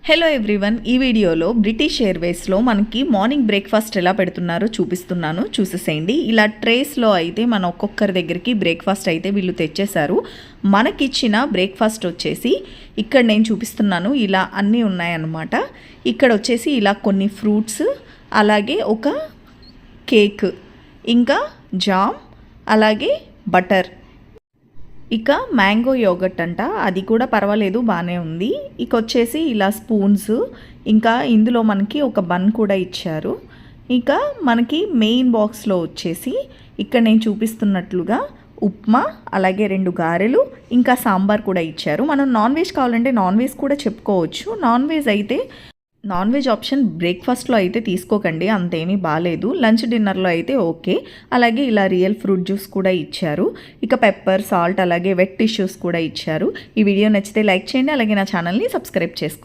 Hello everyone, ఈ వీడియోలో British ఎయిర్వేస్లో మనకి మార్నింగ్ బ్రేక్ఫాస్ట్ ఎలా పెడుతున్నారో చూపిస్తున్నాను, చూసేసేయండి. ఇలా ట్రేస్లో అయితే మన ఒక్కొక్కరి దగ్గరికి బ్రేక్ఫాస్ట్ అయితే వీళ్ళు తెచ్చేశారు. మనకిచ్చిన బ్రేక్ఫాస్ట్ వచ్చేసి ఇక్కడ నేను చూపిస్తున్నాను, ఇలా అన్నీ ఉన్నాయన్నమాట. ఇక్కడ వచ్చేసి ఇలా కొన్ని ఫ్రూట్స్, అలాగే ఒక కేక్, ఇంకా జామ్, అలాగే బటర్, ఇక మ్యాంగో యోగట్ అంట, అది కూడా పర్వాలేదు, బాగానే ఉంది. ఇక వచ్చేసి ఇలా స్పూన్స్, ఇంకా ఇందులో మనకి ఒక బన్ కూడా ఇచ్చారు. ఇక మనకి మెయిన్ బాక్స్లో వచ్చేసి ఇక్కడ నేను చూపిస్తున్నట్లుగా ఉప్మా, అలాగే 2 గారెలు, ఇంకా సాంబార్ కూడా ఇచ్చారు. మనం నాన్ వెజ్ కావాలంటే నాన్ వెజ్ కూడా చెప్పుకోవచ్చు. నాన్ వెజ్ ఆప్షన్ బ్రేక్ఫాస్ట్లో అయితే తీసుకోకండి, అంతేమీ బాగాలేదు. లంచ్ డిన్నర్లో అయితే ఓకే. అలాగే ఇలా రియల్ ఫ్రూట్ జ్యూస్ కూడా ఇచ్చారు. ఇక పెప్పర్, సాల్ట్, అలాగే వెట్ టిష్యూస్ కూడా ఇచ్చారు. ఈ వీడియో నచ్చితే లైక్ చేయండి, అలాగే నా ఛానల్ని సబ్స్క్రైబ్ చేసుకోండి.